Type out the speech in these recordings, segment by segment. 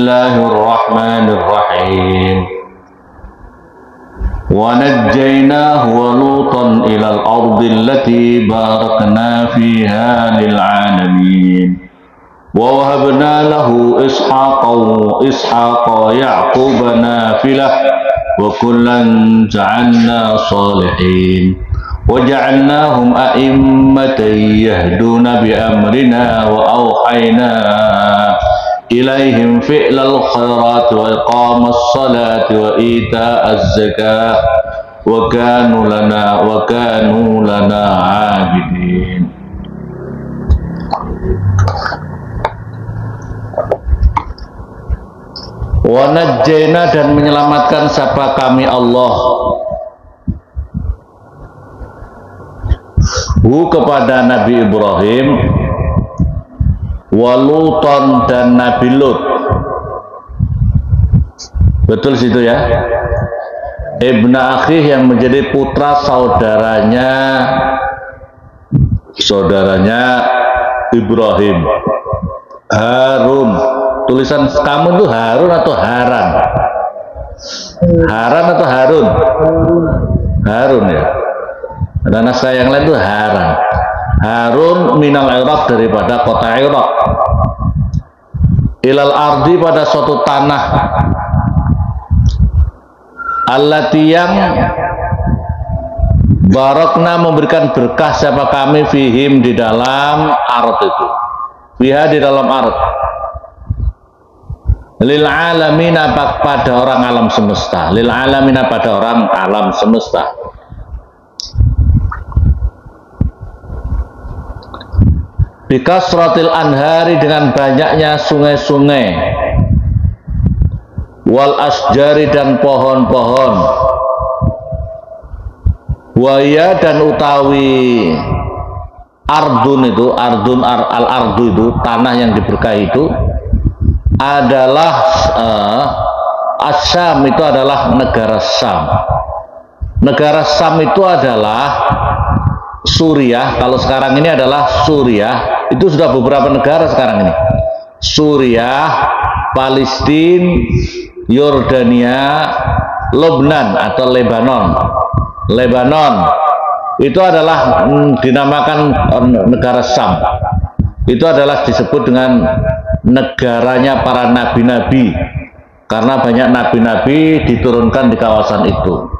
الله الرحمن الرحيم ونجيناه ولوطا إلى الأرض التي باركنا فيها للعالمين ووهبنا له إسحاق ويعقوب نافلة وكلا جعلنا صالحين وجعلناهم أئمة يهدون بأمرنا وأوحينا إليهم فعل الخيرات وإقام الصلاة وإيتاء الزكاة وكانوا لنا عابدين. Wa najjayna, dan menyelamatkan siapa kami Allah kepada Nabi Ibrahim, wa Luton, dan Nabi Lut. Betul situ ya, ibna akhih, yang menjadi putra saudaranya Ibrahim, Harun. Tulisan kamu itu Harun atau Haran? Haran atau Harun? Harun ya. Ada naskah yang lain itu Haran. Harun minal Iraq, daripada kota Iraq, ilal ardi, pada suatu tanah, allati, yang barakna, memberikan berkah siapa kami, fihim, di dalam ard itu, fiha, di dalam ard, lil alamina, pada orang alam semesta, lil alamina, pada orang alam semesta. Bikasratil anhari, dengan banyaknya sungai-sungai, wal asjari, dan pohon-pohon, waya, dan utawi ardun itu, al ardu itu, tanah yang diberkahi itu adalah Asyam, itu adalah negara Syam. Negara Syam itu adalah Suriah. Kalau sekarang ini adalah Suriah, itu sudah beberapa negara sekarang ini. Suriah, Palestina, Yordania, Lebanon atau Lebanon itu adalah dinamakan negara Syam. Itu adalah disebut dengan negaranya para nabi-nabi, karena banyak nabi-nabi diturunkan di kawasan itu.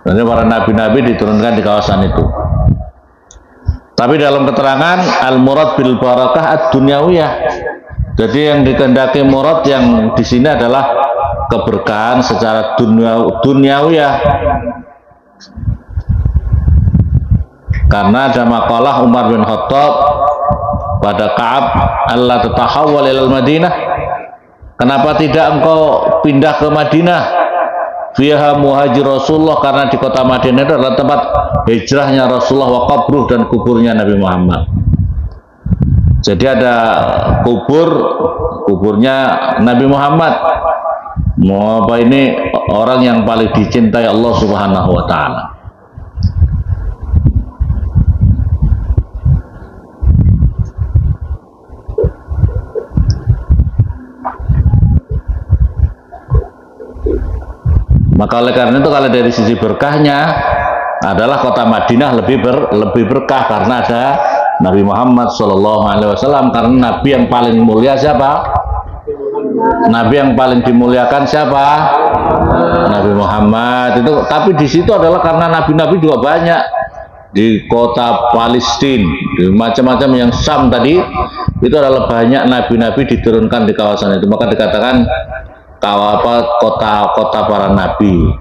Jadi para nabi-nabi diturunkan di kawasan itu. Tapi dalam keterangan al-murad bil barakah ad-dunyawiyah. Jadi yang dikehendaki murad yang di sini adalah keberkahan secara dunyawiyah. Karena ada makalah Umar bin Khattab pada Ka'ab, Allah tatahawwal ilal Madinah. Kenapa tidak engkau pindah ke Madinah? Fiha muhajir Rasulullah, karena di kota Madinah itu adalah tempat hijrahnya Rasulullah, wa qabruh, dan kuburnya Nabi Muhammad. Jadi ada kuburnya Nabi Muhammad. Mau apa, ini orang yang paling dicintai Allah Subhanahu wa ta'ala. Maka oleh karena itu, kalau dari sisi berkahnya adalah kota Madinah lebih berkah, karena ada Nabi Muhammad SAW. Karena Nabi yang paling mulia siapa? Nabi yang paling dimuliakan siapa? Nabi Muhammad. Itu, tapi di situ adalah karena nabi-nabi juga banyak di kota Palestina, di macam-macam yang Syam tadi, itu adalah banyak nabi-nabi diturunkan di kawasan itu. Maka dikatakan kota para nabi.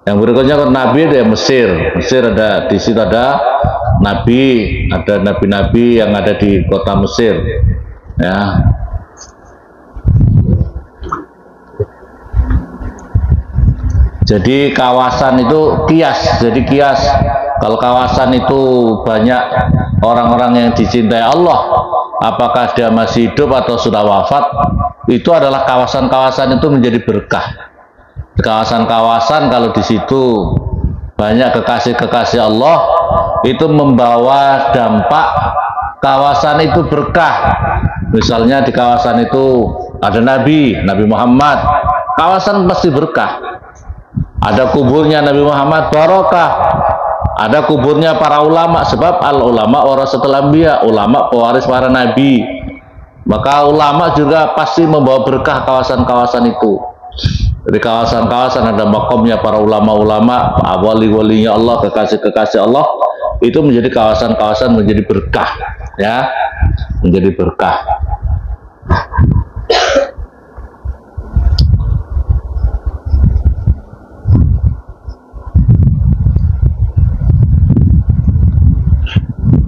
Yang berikutnya kota nabi itu ya Mesir. Mesir ada, di situ ada nabi-nabi yang ada di kota Mesir. Ya. Jadi kawasan itu kias. Jadi kias, kalau kawasan itu banyak orang-orang yang dicintai Allah, apakah dia masih hidup atau sudah wafat, itu adalah kawasan-kawasan itu menjadi berkah. Kawasan-kawasan kalau di situ banyak kekasih-kekasih Allah, itu membawa dampak kawasan itu berkah. Misalnya di kawasan itu ada Nabi Muhammad, kawasan pasti berkah. Ada kuburnya Nabi Muhammad, barokah. Ada kuburnya para ulama, sebab al ulama warasatul anbiya, ulama pewaris para nabi. Maka ulama juga pasti membawa berkah kawasan-kawasan itu. Di kawasan-kawasan ada makamnya para ulama-ulama, wali-walinya Allah, kekasih-kekasih Allah, itu menjadi kawasan-kawasan menjadi berkah, ya, menjadi berkah.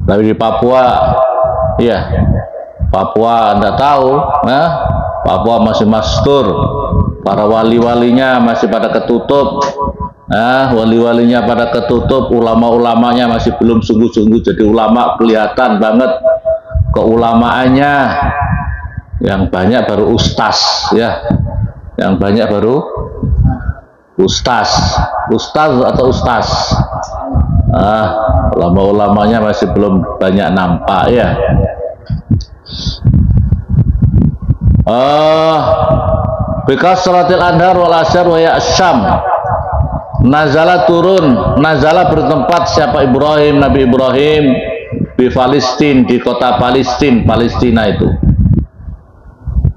Tapi di Papua, ya, Papua Anda tahu, nah, Papua masih mastur, para wali-walinya masih pada ketutup, nah, wali-walinya pada ketutup, ulama-ulamanya masih belum sungguh-sungguh jadi ulama, kelihatan banget keulamaannya. Yang banyak baru ustaz, ya, yang banyak baru ustaz atau ustaz. Ulama-ulamanya masih belum banyak nampak, ya. Bekas salatil anhar wal asyar wa ya'syam. Nazala turun, nazala bertempat siapa Ibrahim, Nabi Ibrahim di Palestina, di kota Palestina itu.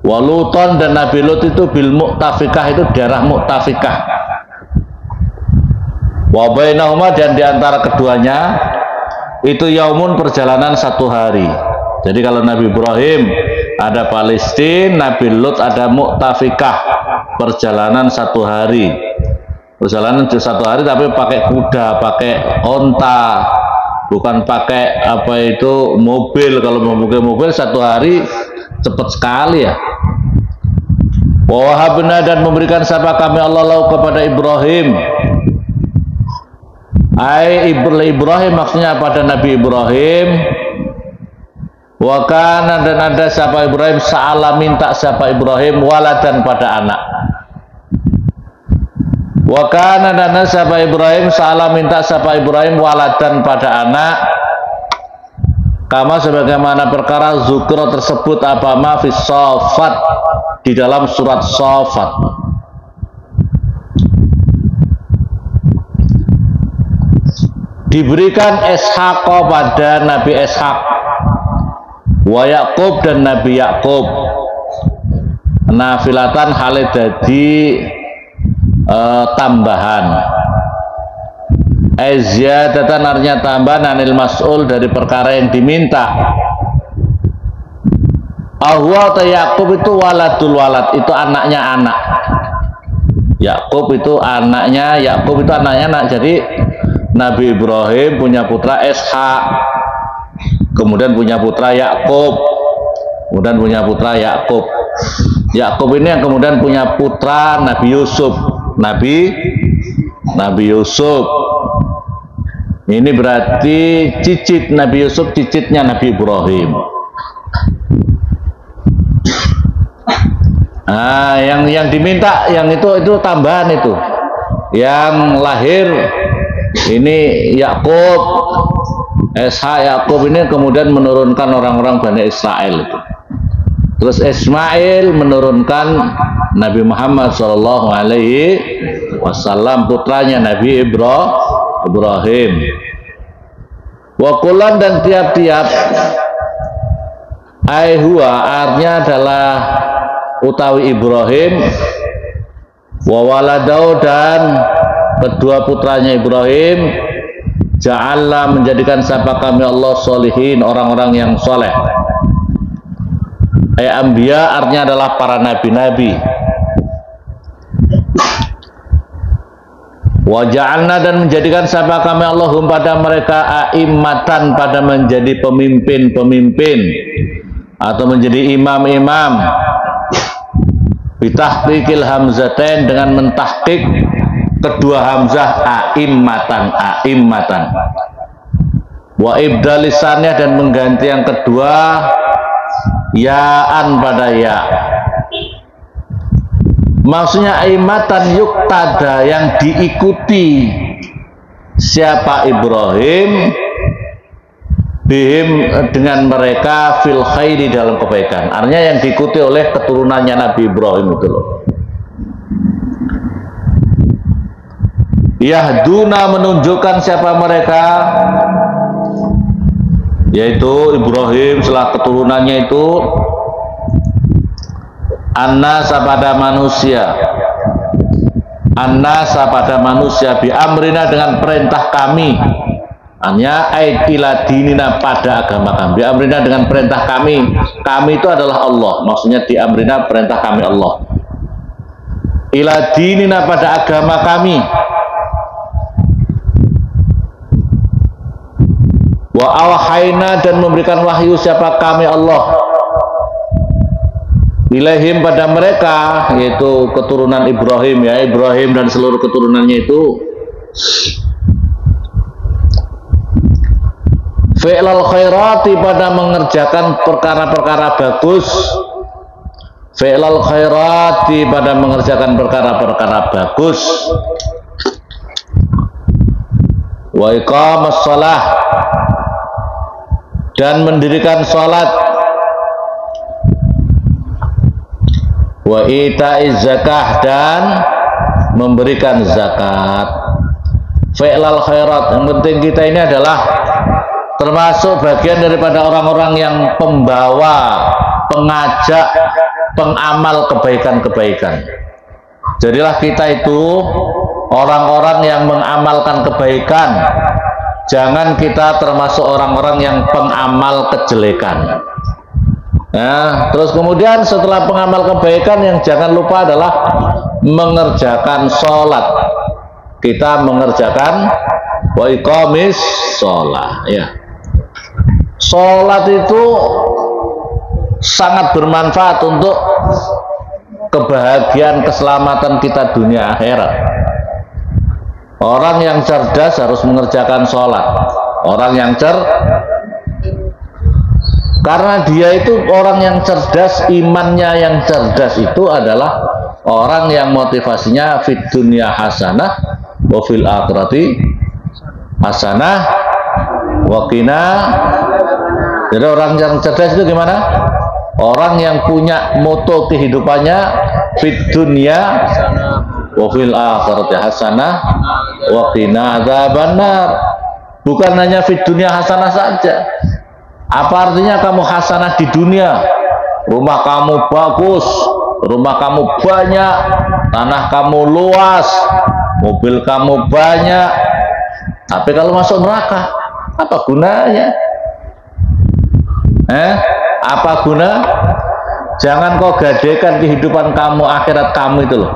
Waluton dan Nabi Lut itu bil Mu'tafikah, itu daerah Mu'tafikah. Wa bainahuma, dan diantara keduanya itu yaumun, perjalanan 1 hari. Jadi kalau Nabi Ibrahim ada Palestina, Nabi Lut ada Mu'tafikah, perjalanan 1 hari. Perjalanan 1 hari tapi pakai kuda, pakai onta, bukan pakai apa itu mobil. Kalau mau mobil 1 hari cepat sekali, ya. Wa wahabna, dan memberikan siapa kami Allah lahu kepada Ibrahim. Ibrahim maksudnya pada Nabi Ibrahim. Wa kana, dan ada siapa Ibrahim, sa'ala minta siapa Ibrahim, waladan pada anak. Wa kana, dan ada siapa Ibrahim, sa'ala minta siapa Ibrahim, waladan pada anak. Kama, sebagaimana perkara zukra tersebut apa ma fi Shafat, di dalam surat Shafat. Diberikan Ishaq pada Nabi Ishaq, wa Yaqub, dan Nabi Yaqub, nafilatan halid dadi tambahan. Ziyadatan, artinya tambahan, anil mas'ul, dari perkara yang diminta. Ahwa atau Yaqub itu waladul walad, itu anaknya anak. Yaqub itu anaknya anak. Jadi Nabi Ibrahim punya putra Ishaq, kemudian punya putra Yaqub, kemudian punya putra Yaqub. Yaqub ini yang kemudian punya putra Nabi Yusuf. Nabi Yusuf ini berarti cicit Nabi Yusuf, cicitnya Nabi Ibrahim. Yang diminta, yang itu tambahan itu. Yang lahir ini Yakub, Yakub ini kemudian menurunkan orang-orang Bani Israel itu. Terus Ismail menurunkan Nabi Muhammad SAW, putranya Nabi Ibrahim. Wakulan, dan tiap-tiap huwa, artinya adalah utawi Ibrahim, wawaladau, dan kedua putranya Ibrahim, ja'alla, menjadikan siapa kami Allah solihin, orang-orang yang soleh. Anbiya, artinya adalah para nabi-nabi. Wa ja'alna, dan menjadikan siapa kami Allahum pada mereka a'immatan, pada menjadi pemimpin-pemimpin atau menjadi imam-imam. Bitahqiqil hamzatain, dengan mentahqiq kedua hamzah, a'immatan. Wa ibdalisannya, dan mengganti yang kedua ya'an pada ya. Maksudnya a'immatan yuktada, yang diikuti siapa Ibrahim bihim dengan mereka fil khairi dalam kebaikan. Artinya yang diikuti oleh keturunannya Nabi Ibrahim itu loh. Yahduna menunjukkan siapa mereka, yaitu Ibrahim setelah keturunannya itu an-nasa pada manusia, an-nasa pada manusia bi amrina dengan perintah kami, hanya ila dinina pada agama kami, bi amrina dengan perintah kami itu adalah Allah, maksudnya di amrina perintah kami Allah, ila dinina pada agama kami, wa awhayna dan memberikan wahyu siapa kami Allah, ilaihim pada mereka, yaitu keturunan Ibrahim, ya Ibrahim dan seluruh keturunannya itu, fi'lal khairati pada mengerjakan perkara-perkara bagus, fi'lal khairati pada mengerjakan perkara-perkara bagus, wa iqamas shalah dan mendirikan sholat, wa ita'iz zakah dan memberikan zakat. Fi'lal khairat, yang penting kita ini adalah termasuk bagian daripada orang-orang yang pembawa, pengajak, pengamal kebaikan-kebaikan. Jadilah kita itu orang-orang yang mengamalkan kebaikan. Jangan kita termasuk orang-orang yang pengamal kejelekan. Nah, terus kemudian setelah pengamal kebaikan, yang jangan lupa adalah mengerjakan sholat. Kita mengerjakan wa iqamis sholat, ya. Sholat itu sangat bermanfaat untuk kebahagiaan, keselamatan kita dunia akhirat. Orang yang cerdas harus mengerjakan sholat. Orang yang karena dia itu orang yang cerdas, imannya yang cerdas itu adalah orang yang motivasinya fid dunya hasanah wa fil akhirati hasanah wa qina. Jadi orang yang cerdas itu gimana? Orang yang punya moto kehidupannya fid dunya wa fil akhirati hasanah wa qina adzabannar. Bukan hanya fid dunya hasanah saja. Apa artinya kamu hasanah di dunia? Rumah kamu bagus, rumah kamu banyak, tanah kamu luas, mobil kamu banyak. Tapi kalau masuk neraka, apa gunanya? Apa guna? Jangan kau gadekan kehidupan kamu, akhirat kamu itu loh.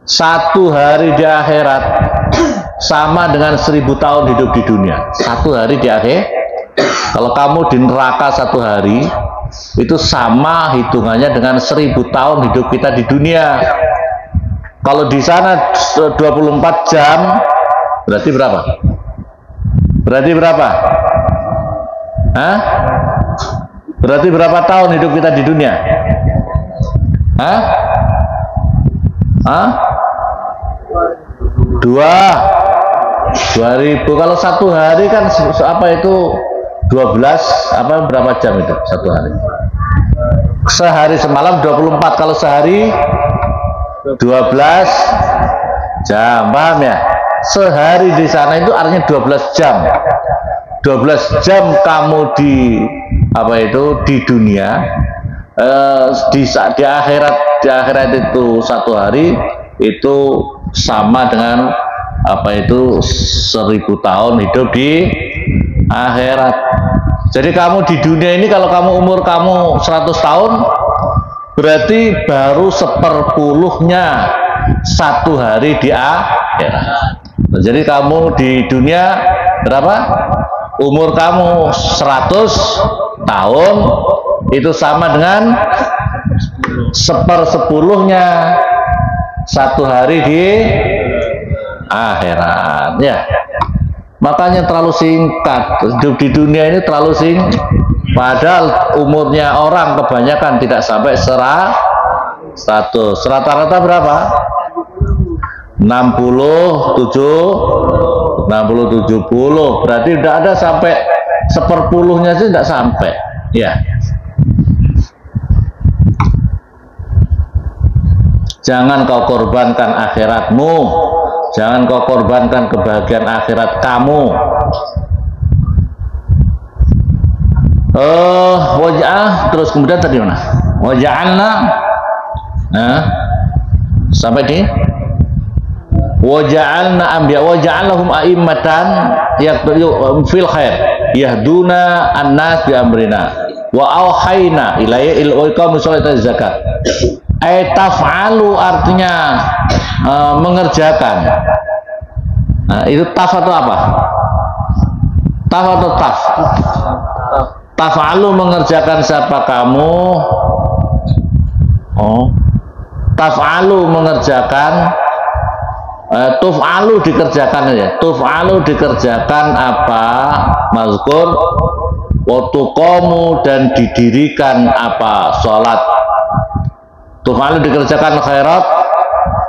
Satu hari di akhirat sama dengan 1000 tahun hidup di dunia. Satu hari di akhir, kalau kamu di neraka satu hari, itu sama hitungannya dengan 1000 tahun hidup kita di dunia. Kalau di sana 24 jam, berarti berapa? Berarti berapa? Hah? Berarti berapa tahun hidup kita di dunia? Hah? Hah? 2000. Kalau satu hari kan apa itu 12 apa berapa jam itu satu hari? Sehari semalam 24, kalau sehari 12 jam, paham ya? Sehari di sana itu artinya 12 jam. 12 jam kamu di apa itu di dunia, di akhirat itu satu hari itu sama dengan apa itu 1000 tahun hidup di akhirat. Jadi kamu di dunia ini, kalau kamu umur kamu 100 tahun, berarti baru 1/10-nya satu hari di akhirat. Jadi kamu di dunia berapa? Umur kamu 100 tahun itu sama dengan 1/10-nya satu hari di akhirat, ya. Makanya terlalu singkat hidup di dunia ini, terlalu singkat. Padahal umurnya orang kebanyakan tidak sampai 100. Rata-rata berapa? 60, 70. Berarti tidak ada sampai seperpuluhnya sih tidak sampai. Ya. Jangan kau korbankan akhiratmu, jangan kau korbankan kebahagiaan akhirat kamu. Wajah terus kemudian tadi mana? Waja'alna, sampai di waja'alna anbiya waja'alnahum a'immatan yaqtulu fil khair yahduna an-nas bi amrina wa auhayna ilayya il-iqamu sholati zakat. Taf'alu artinya mengerjakan. Nah, itu taf atau apa? Taf atau taf? Taf'alu mengerjakan siapa kamu? Taf'alu mengerjakan, tuf'alu dikerjakan ya. Tuf'alu dikerjakan apa? Mazkur wa tuqamu dan didirikan apa? Salat. Tuf'alu dikerjakan khairat,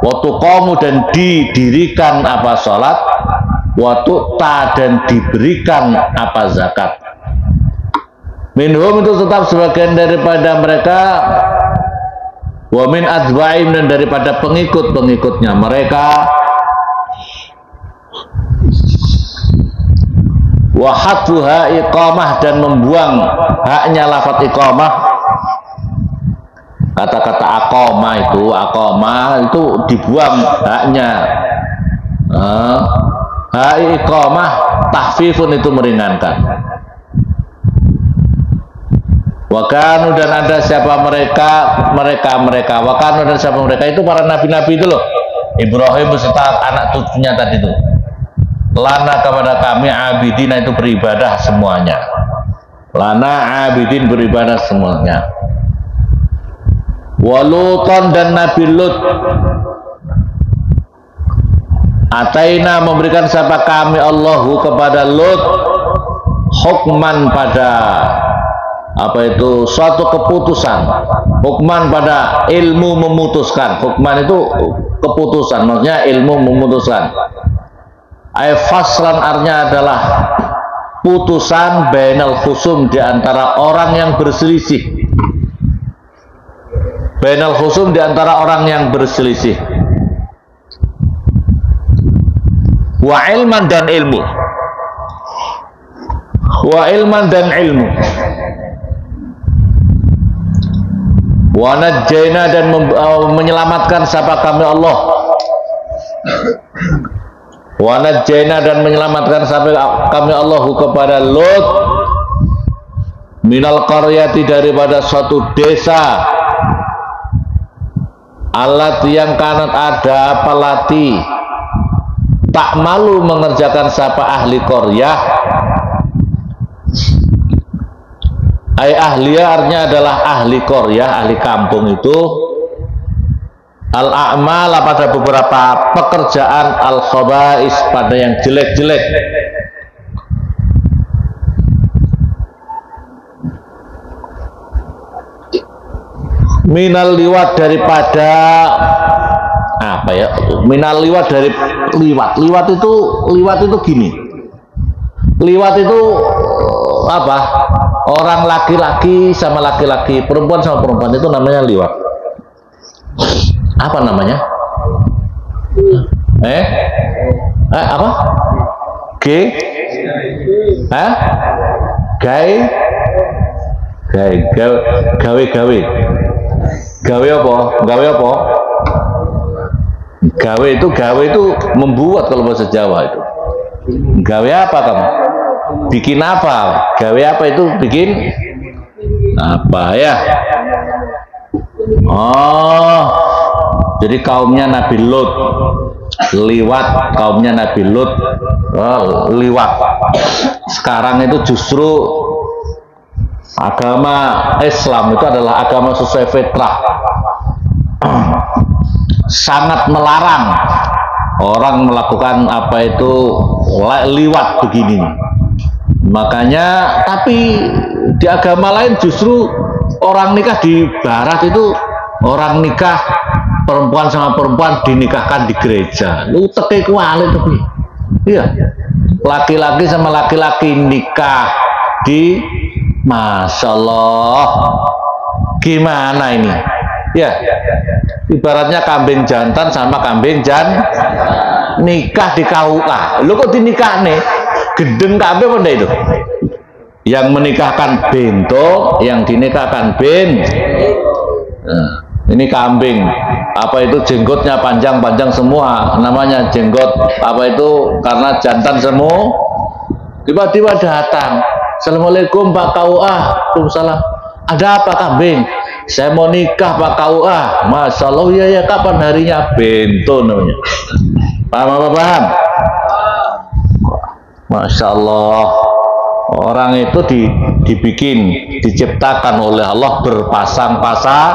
wa tuqamu dan didirikan apa? Salat, wa tu'ta dan diberikan apa? Zakat. Minhum itu tetap sebagian daripada mereka, wa min adba'im dan daripada pengikut-pengikutnya mereka, wa hadfuha iqamah dan membuang haknya lafaz iqamah. Kata-kata aqama itu dibuang haknya. Hak iqamah tahfifun itu meringankan. Wakanu dan ada siapa mereka Wakanu dan siapa mereka itu para nabi-nabi itu loh. Ibrahim beserta anak cucunya tadi itu. Lana kepada kami abidina itu beribadah semuanya. Lana abidin beribadah semuanya. Waluton dan Nabi Lut. Ataina memberikan siapa kami Allahu kepada Lut hukman pada apa itu suatu keputusan, hukman pada ilmu memutuskan. Hukman itu keputusan, maksudnya ilmu memutuskan. Faslan artinya adalah putusan bainal khusum di antara orang yang berselisih. Bainal khusum di antara orang yang berselisih. Wa ilman dan ilmu. Wa ilman dan ilmu. Wa najjayna dan menyelamatkan siapa kami Allah. Wa najjayna dan menyelamatkan siapa kami Allah kepada Lut minal qaryati daripada suatu desa alat yang kanat ada pelati tak malu mengerjakan siapa ahli qaryah. Ahliarnya adalah ahli qaryah, ahli kampung itu al-a'mal pada beberapa pekerjaan al-khaba'is pada yang jelek-jelek. Minal liwat daripada apa ya? Minal liwat dari liwat. Liwat itu gini. Liwat itu apa? Orang laki-laki sama laki-laki, perempuan sama perempuan itu namanya liwat. Apa namanya? Apa? Gawe itu membuat kalau bahasa Jawa itu. Gawe apa kamu? Bikin apa? Gawe apa itu bikin apa ya? Jadi kaumnya Nabi Lut liwat, kaumnya Nabi Lut liwat. Sekarang itu justru agama Islam itu adalah agama sesuai fitrah. Sangat melarang orang melakukan apa itu liwat begini. Makanya tapi di agama lain justru orang nikah di barat itu orang nikah perempuan sama perempuan dinikahkan di gereja. Lu teke kuali tapi. Iya. Laki-laki sama laki-laki nikah Masya Allah, gimana ini? Ya, ibaratnya kambing jantan sama kambing nikah di KUA. Lu kok dinikah nih? Gedeng kabeh apa itu? Yang menikahkan bento, yang dinikahkan Nah, ini kambing, apa itu jenggotnya panjang-panjang semua, namanya jenggot apa itu karena jantan semua. Tiba-tiba datang, Assalamualaikum Pak KUA. Waalaikumsalam. Ada apa kambing? Saya mau nikah Pak KUA. Masya Allah, ya kapan harinya? Bento namanya. Paham apa paham? Masya Allah, orang itu diciptakan oleh Allah berpasang-pasang.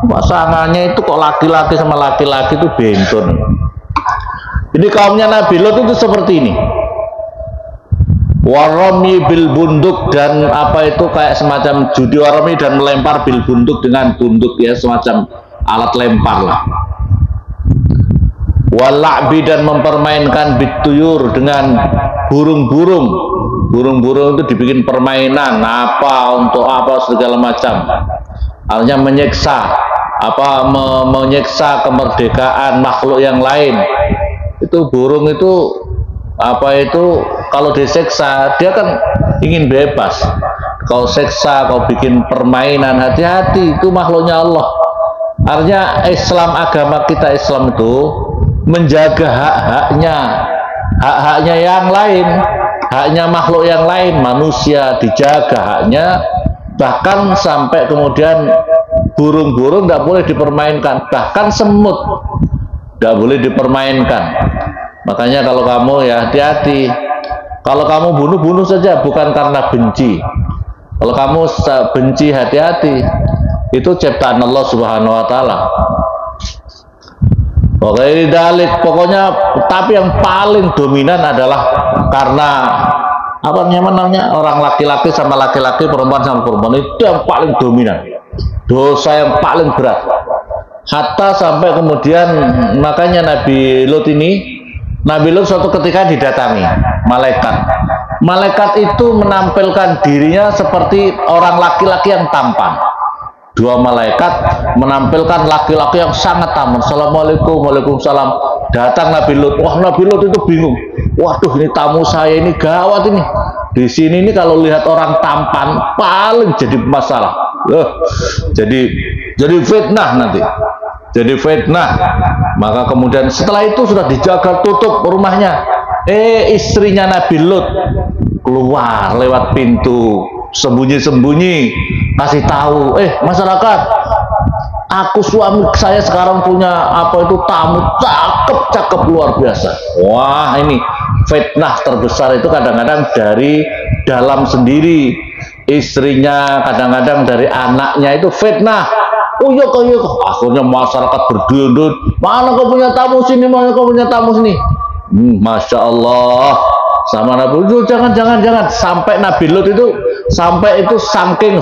Pasangannya itu kok laki-laki sama laki-laki itu bentun. Ini kaumnya Nabi Lot itu seperti ini. Warami bil bunduk, dan apa itu kayak semacam judi warami dan melempar bil bunduk dengan bunduk, ya semacam alat lempar lah. Wala'bi, dan mempermainkan bituyur dengan burung-burung. Burung-burung itu dibikin permainan apa untuk apa segala macam. Artinya menyiksa menyiksa kemerdekaan makhluk yang lain. Itu burung itu apa itu kalau disiksa dia kan ingin bebas. Kau siksa, kau bikin permainan, hati-hati, itu makhluknya Allah. Artinya Islam, agama kita Islam itu menjaga hak-haknya yang lain, haknya makhluk yang lain, manusia dijaga haknya, bahkan sampai kemudian burung-burung tidak boleh dipermainkan, bahkan semut tidak boleh dipermainkan. Makanya kalau kamu ya hati-hati, kalau kamu bunuh-bunuh saja bukan karena benci. Kalau kamu benci, hati-hati, itu ciptaan Allah Subhanahu wa Ta'ala. Pokoknya, tapi yang paling dominan adalah karena apa namanya, orang laki-laki sama laki-laki, perempuan sama perempuan, itu yang paling dominan, dosa yang paling berat. Hatta sampai kemudian makanya Nabi Lot suatu ketika didatangi malaikat itu menampilkan dirinya seperti orang laki-laki yang tampan. Dua malaikat menampilkan laki-laki yang sangat tampan. Assalamualaikum, waalaikumsalam. Datang Nabi Lot. Wah, Nabi Lot itu bingung. Waduh, ini tamu saya ini gawat ini. Di sini ini kalau lihat orang tampan paling jadi masalah. Jadi fitnah nanti. Jadi fitnah. Maka kemudian setelah itu sudah dijaga tutup rumahnya. Istrinya Nabi Lot keluar lewat pintu, sembunyi-sembunyi, kasih tahu, masyarakat, aku suami saya sekarang punya apa itu tamu cakep luar biasa. Wah, ini fitnah terbesar itu kadang-kadang dari dalam sendiri, istrinya, kadang-kadang dari anaknya, itu fitnah. Oh iya, akhirnya masyarakat berduyun-duyun, mana kau punya tamu sini, mana kau punya tamu sini. Masya Allah, sama Nabi itu jangan, sampai Nabi Lot itu saking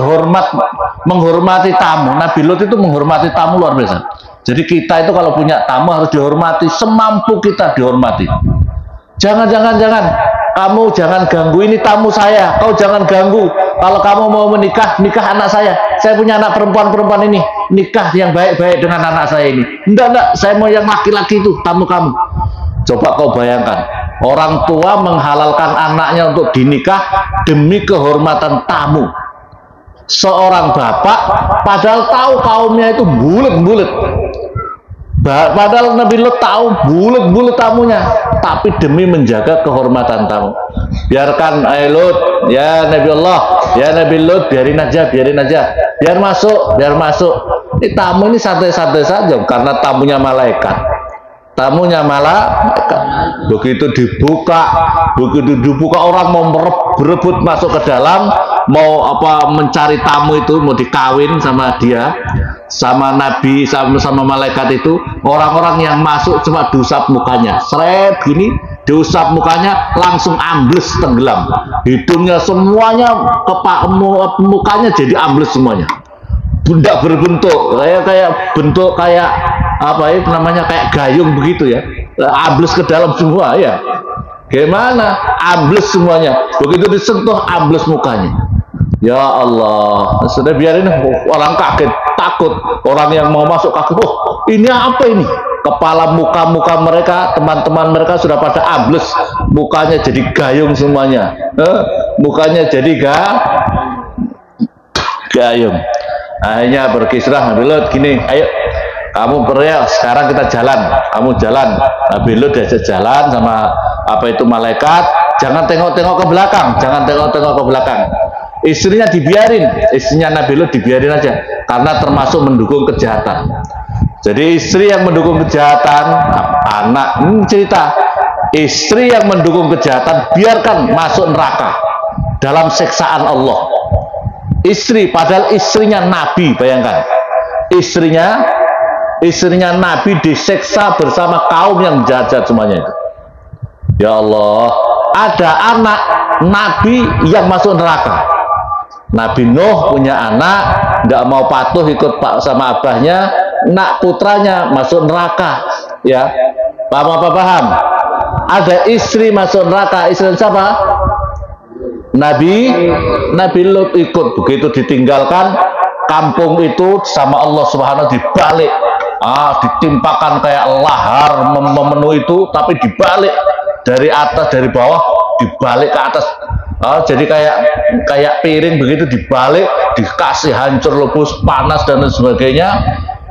menghormati tamu. Nabi Lot itu menghormati tamu luar biasa. Jadi kita itu kalau punya tamu harus dihormati, semampu kita dihormati. Jangan, kamu jangan ganggu, ini tamu saya, kau jangan ganggu. Kalau kamu mau nikah anak saya punya anak perempuan ini, nikah yang baik-baik dengan anak saya ini. Enggak, saya mau yang laki-laki itu, tamu kamu. Coba kau bayangkan, orang tua menghalalkan anaknya untuk dinikah demi kehormatan tamu. Seorang bapak padahal tahu kaumnya itu bulet-bulet, padahal Nabi Lot tahu bulet-bulet tamunya, tapi demi menjaga kehormatan tamu, biarkan Lot, ya Nabi Allah, ya Nabi Lot, biarin aja, biar masuk. Ini tamu ini santai-santai saja karena tamunya malaikat. Begitu dibuka orang mau berebut masuk ke dalam, mau mencari tamu itu, mau dikawin sama dia, sama Nabi, sama malaikat itu. Orang-orang yang masuk cuma diusap mukanya, seret gini, diusap mukanya langsung ambles, tenggelam, hidungnya semuanya, mukanya jadi ambles semuanya, bunda berbentuk kayak bentuk kayak apa itu namanya, kayak gayung begitu ya, ambles ke dalam semua ya. Gimana? Ambles semuanya. Begitu disentuh, ambles mukanya. Ya Allah, sudah biarin orang kaget, takut. Orang yang mau masuk kaget, oh ini apa ini? Kepala muka mereka, teman-teman mereka sudah pada ambles. Mukanya jadi gayung semuanya. Mukanya jadi gayung. Akhirnya berkisrah, Nabi Lut gini, ayo kamu beriak, sekarang kita jalan. Kamu jalan. Nabi Lut diajak jalan sama apa itu malaikat. Jangan tengok-tengok ke belakang, jangan tengok-tengok ke belakang. Istrinya dibiarin, istrinya Nabi Lut dibiarin aja, karena termasuk mendukung kejahatan. Jadi istri yang mendukung kejahatan, anak cerita, istri yang mendukung kejahatan biarkan masuk neraka dalam siksaan Allah. Istri, padahal istrinya Nabi, bayangkan, istrinya Nabi disiksa bersama kaum yang jahat semuanya itu. Ya Allah, ada anak Nabi yang masuk neraka. Nabi Nuh punya anak, nggak mau patuh ikut sama abahnya, nak putranya masuk neraka. Ya, paham apa paham? Ada istri masuk neraka, istri siapa? Nabi Lut ikut. Begitu ditinggalkan kampung itu sama Allah Subhanahu dibalik, ditimpakan kayak lahar memenuhi itu, tapi dibalik dari atas, dari bawah dibalik ke atas. Jadi kayak piring begitu dibalik, dikasih hancur lebus, panas dan sebagainya.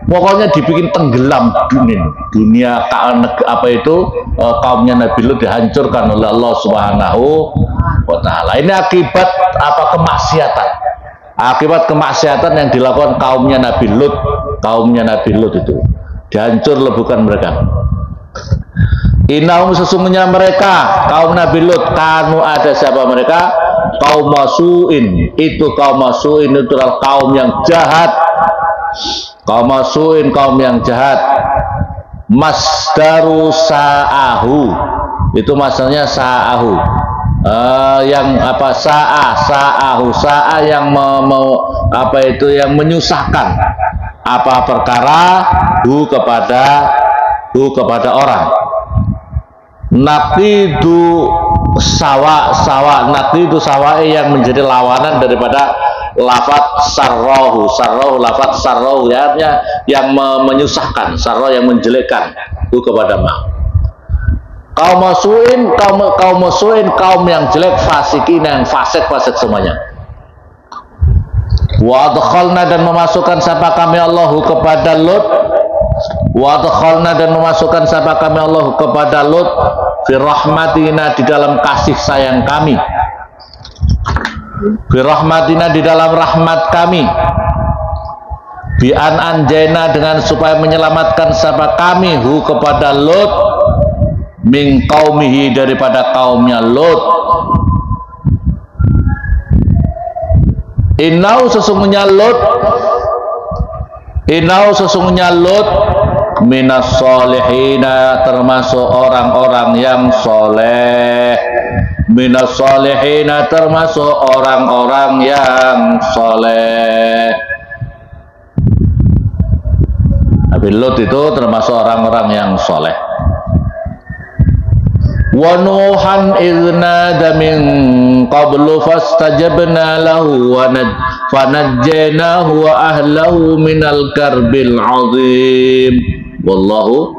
Pokoknya dibikin tenggelam dunia apa itu kaumnya Nabi Lut dihancurkan oleh Allah Subhanahu wa Ta'ala. Ini akibat apa? Kemaksiatan. Akibat kemaksiatan yang dilakukan kaumnya Nabi Lut itu dihancur lebukan mereka. Innahum sesungguhnya mereka kaum Nabi Lut, kanu ada siapa mereka? Kaum masuin. Itu kaum masuin itu adalah kaum yang jahat. Kaum masuin, kaum yang jahat. Masdaru sa'ahu, itu maksudnya sa'ahu. Yang apa? Sa'ahu, yang apa itu, yang menyusahkan apa perkara kepada orang. Naqidu sawa, naqidu sawa yang menjadi lawanan daripada lafaz sarrohu, lafaz sarrohu ya, yang menyusahkan, sarroh yang menjelekkan kepada ma. Kaum masuin, kaum yang jelek, fasikin, yang fasik semuanya. Wa adkhalna, dan memasukkan siapa kami Allahu kepada Lut. Wa adkhalna, dan memasukkan siapa kami Allah kepada Lut fi rahmatina, di dalam kasih sayang kami. Fi rahmatina, di dalam rahmat kami. Bi an anjayna, dengan supaya menyelamatkan siapa kami kepada Lut min qaumihi, daripada kaumnya Lut. Innau sesungguhnya Lut minas solihina, termasuk orang-orang yang soleh. Minas solihina, termasuk orang-orang yang soleh. Nabi Lut itu termasuk orang-orang yang soleh. Wa Nuhan idznada min qablu fastajabna lahu wa fanajjaynahu wa ahlahu minal karbil azim. Wallahu